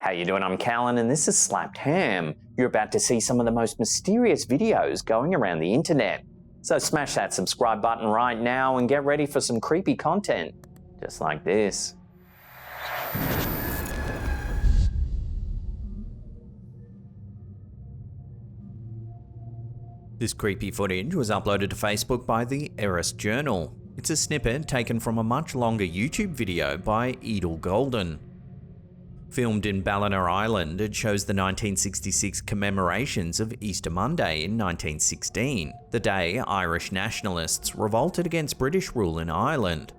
How you doing? I'm Callan and this is Slapped Ham. You're about to see some of the most mysterious videos going around the internet. So smash that subscribe button right now and get ready for some creepy content, just like this. This creepy footage was uploaded to Facebook by the Eris Journal. It's a snippet taken from a much longer YouTube video by Edel Golden. Filmed in Ballina Island, it shows the 1966 commemorations of Easter Monday in 1916, the day Irish nationalists revolted against British rule in Ireland.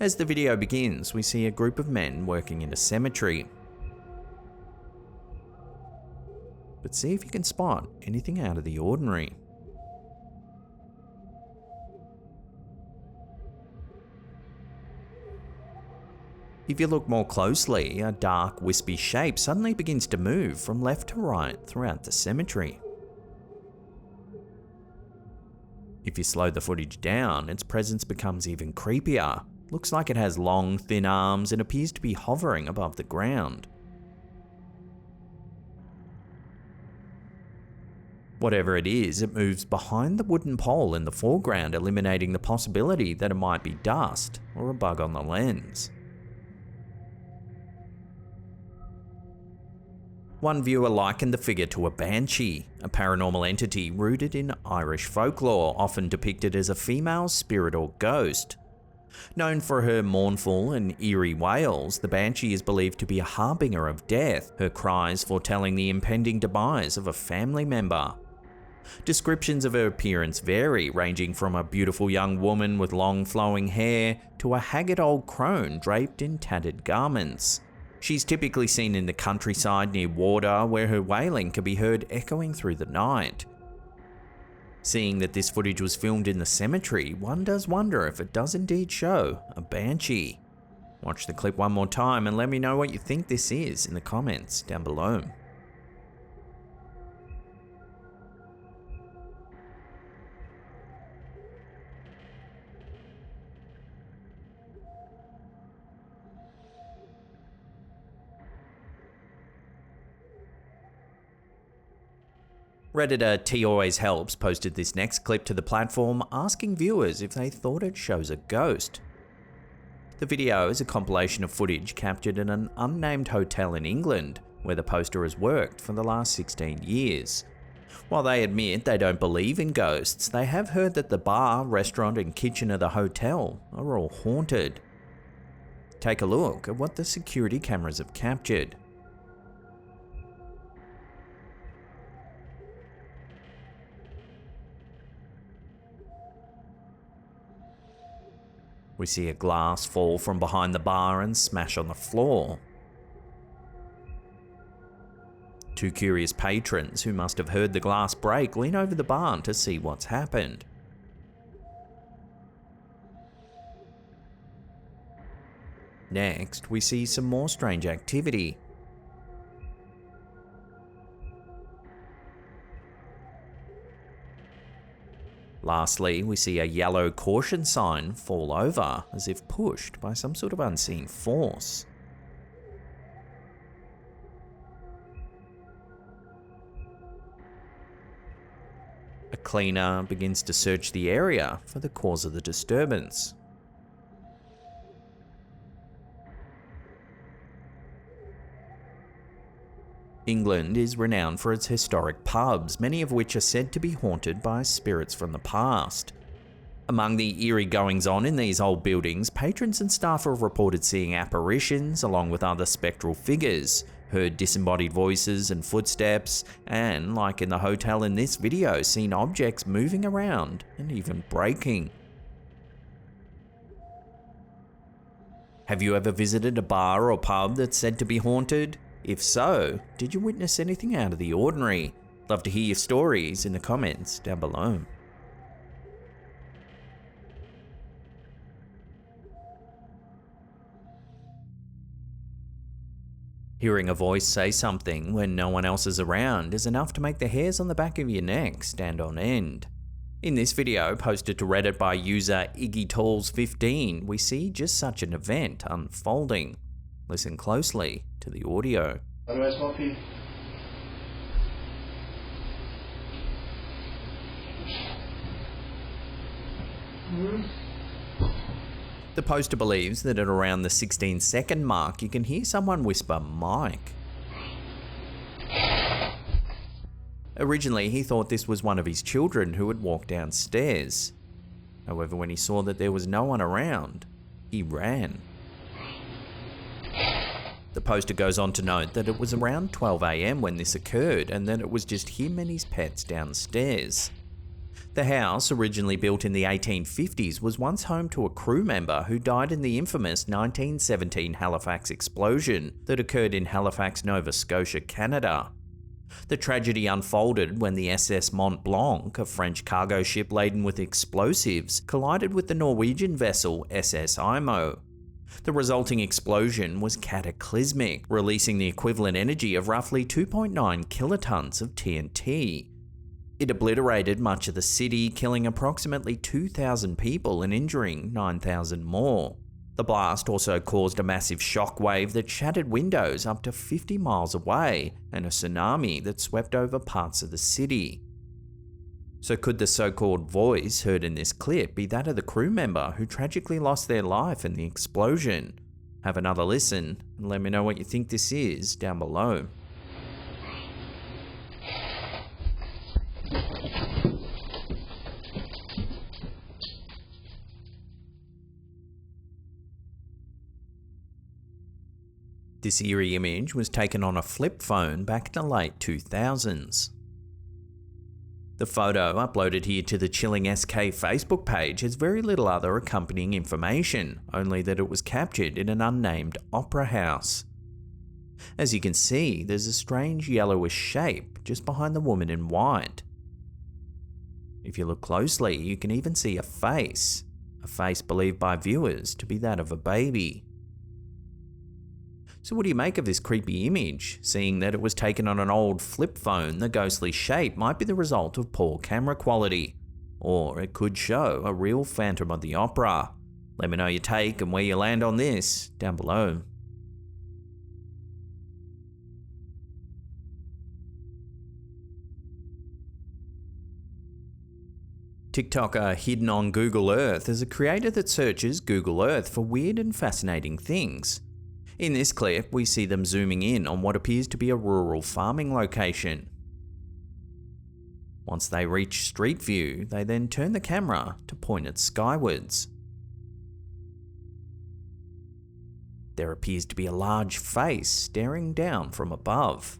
As the video begins, we see a group of men working in a cemetery. But see if you can spot anything out of the ordinary. If you look more closely, a dark, wispy shape suddenly begins to move from left to right throughout the cemetery. If you slow the footage down, its presence becomes even creepier. Looks like it has long, thin arms and appears to be hovering above the ground. Whatever it is, it moves behind the wooden pole in the foreground, eliminating the possibility that it might be dust or a bug on the lens. One viewer likened the figure to a banshee, a paranormal entity rooted in Irish folklore, often depicted as a female spirit or ghost. Known for her mournful and eerie wails, the banshee is believed to be a harbinger of death, her cries foretelling the impending demise of a family member. Descriptions of her appearance vary, ranging from a beautiful young woman with long flowing hair to a haggard old crone draped in tattered garments. She's typically seen in the countryside near water, where her wailing can be heard echoing through the night. Seeing that this footage was filmed in the cemetery, one does wonder if it does indeed show a banshee. Watch the clip one more time and let me know what you think this is in the comments down below. Redditor T Always Helps posted this next clip to the platform, asking viewers if they thought it shows a ghost. The video is a compilation of footage captured in an unnamed hotel in England, where the poster has worked for the last 16 years. While they admit they don't believe in ghosts, they have heard that the bar, restaurant and kitchen of the hotel are all haunted. Take a look at what the security cameras have captured. We see a glass fall from behind the bar and smash on the floor. Two curious patrons who must have heard the glass break lean over the bar to see what's happened. Next, we see some more strange activity. Lastly, we see a yellow caution sign fall over, as if pushed by some sort of unseen force. A cleaner begins to search the area for the cause of the disturbance. England is renowned for its historic pubs, many of which are said to be haunted by spirits from the past. Among the eerie goings-on in these old buildings, patrons and staff have reported seeing apparitions along with other spectral figures, heard disembodied voices and footsteps, and, like in the hotel in this video, seen objects moving around and even breaking. Have you ever visited a bar or pub that's said to be haunted? If so, did you witness anything out of the ordinary? Love to hear your stories in the comments down below. Hearing a voice say something when no one else is around is enough to make the hairs on the back of your neck stand on end. In this video, posted to Reddit by user IggyTalls15, we see just such an event unfolding. Listen closely to the audio. Otherwise, Moppy. The poster believes that at around the 16-second mark, you can hear someone whisper Mike. Originally, he thought this was one of his children who had walked downstairs. However, when he saw that there was no one around, he ran. The poster goes on to note that it was around 12 AM when this occurred, and that it was just him and his pets downstairs. The house, originally built in the 1850s, was once home to a crew member who died in the infamous 1917 Halifax explosion that occurred in Halifax, Nova Scotia, Canada. The tragedy unfolded when the SS Mont Blanc, a French cargo ship laden with explosives, collided with the Norwegian vessel SS Imo. The resulting explosion was cataclysmic, releasing the equivalent energy of roughly 2.9 kilotons of TNT. It obliterated much of the city, killing approximately 2,000 people and injuring 9,000 more. The blast also caused a massive shockwave that shattered windows up to 50 miles away and a tsunami that swept over parts of the city. So could the so-called voice heard in this clip be that of the crew member who tragically lost their life in the explosion? Have another listen and let me know what you think this is down below. This eerie image was taken on a flip phone back in the late 2000s. The photo uploaded here to the Chilling SK Facebook page has very little other accompanying information, only that it was captured in an unnamed opera house. As you can see, there's a strange yellowish shape just behind the woman in white. If you look closely, you can even see a face believed by viewers to be that of a baby. So what do you make of this creepy image? Seeing that it was taken on an old flip phone, the ghostly shape might be the result of poor camera quality. Or it could show a real Phantom of the Opera. Let me know your take and where you land on this down below. TikToker Hidden on Google Earth is a creator that searches Google Earth for weird and fascinating things. In this clip, we see them zooming in on what appears to be a rural farming location. Once they reach street view, they then turn the camera to point it skywards. There appears to be a large face staring down from above.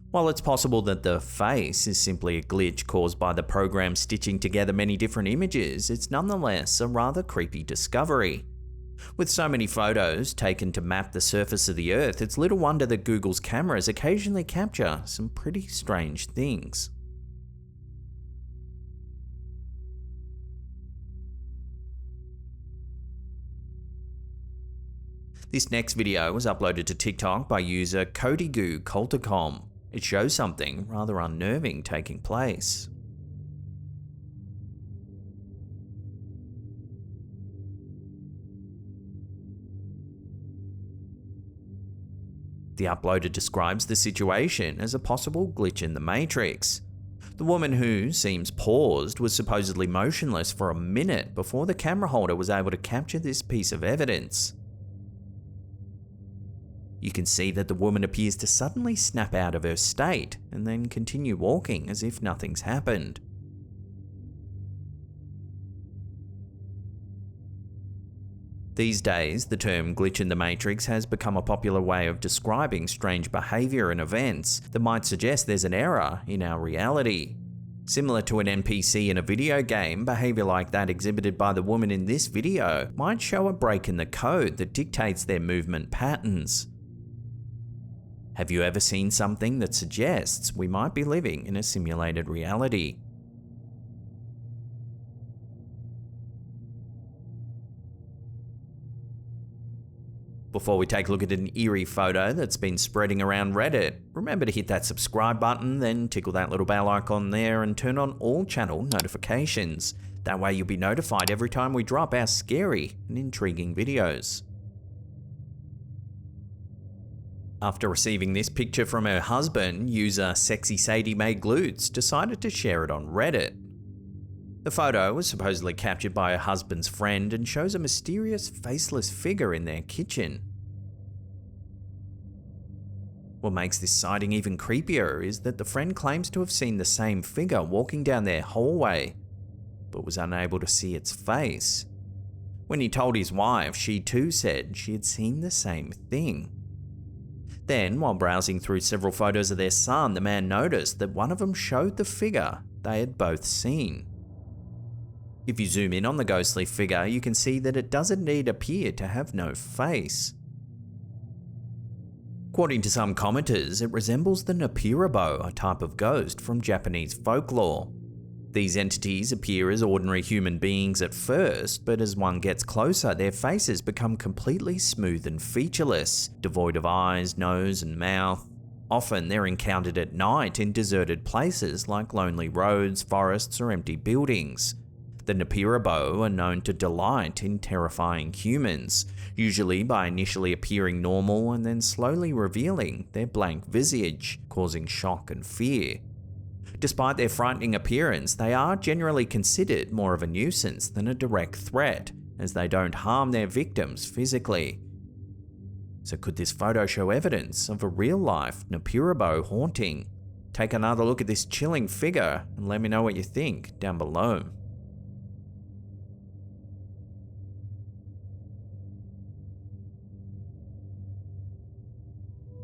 While it's possible that the face is simply a glitch caused by the program stitching together many different images, it's nonetheless a rather creepy discovery. With so many photos taken to map the surface of the Earth, it's little wonder that Google's cameras occasionally capture some pretty strange things. This next video was uploaded to TikTok by user CodyGooCulticom. It shows something rather unnerving taking place. The uploader describes the situation as a possible glitch in the Matrix. The woman, who seems paused, was supposedly motionless for a minute before the camera holder was able to capture this piece of evidence. You can see that the woman appears to suddenly snap out of her state and then continue walking as if nothing's happened. These days, the term glitch in the Matrix has become a popular way of describing strange behavior and events that might suggest there's an error in our reality. Similar to an NPC in a video game, behavior like that exhibited by the woman in this video might show a break in the code that dictates their movement patterns. Have you ever seen something that suggests we might be living in a simulated reality? Before we take a look at an eerie photo that's been spreading around Reddit, remember to hit that subscribe button, then tickle that little bell icon there and turn on all channel notifications. That way you'll be notified every time we drop our scary and intriguing videos. After receiving this picture from her husband, user Sexy Sadie Made Glutes decided to share it on Reddit. The photo was supposedly captured by her husband's friend and shows a mysterious faceless figure in their kitchen. What makes this sighting even creepier is that the friend claims to have seen the same figure walking down their hallway, but was unable to see its face. When he told his wife, she too said she had seen the same thing. Then, while browsing through several photos of their son, the man noticed that one of them showed the figure they had both seen. If you zoom in on the ghostly figure, you can see that it does indeed appear to have no face. According to some commenters, it resembles the Napirabo, a type of ghost from Japanese folklore. These entities appear as ordinary human beings at first, but as one gets closer, their faces become completely smooth and featureless, devoid of eyes, nose, and mouth. Often they're encountered at night in deserted places like lonely roads, forests, or empty buildings. The Napirabo are known to delight in terrifying humans, usually by initially appearing normal and then slowly revealing their blank visage, causing shock and fear. Despite their frightening appearance, they are generally considered more of a nuisance than a direct threat, as they don't harm their victims physically. So could this photo show evidence of a real-life Napirabo haunting? Take another look at this chilling figure and let me know what you think down below.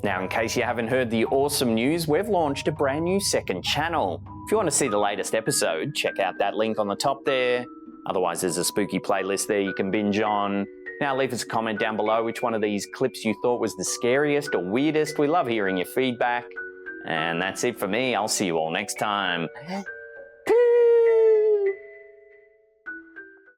Now, in case you haven't heard the awesome news, we've launched a brand new second channel. If you want to see the latest episode, check out that link on the top there. Otherwise, there's a spooky playlist there you can binge on. Now, leave us a comment down below which one of these clips you thought was the scariest or weirdest. We love hearing your feedback. And that's it for me. I'll see you all next time.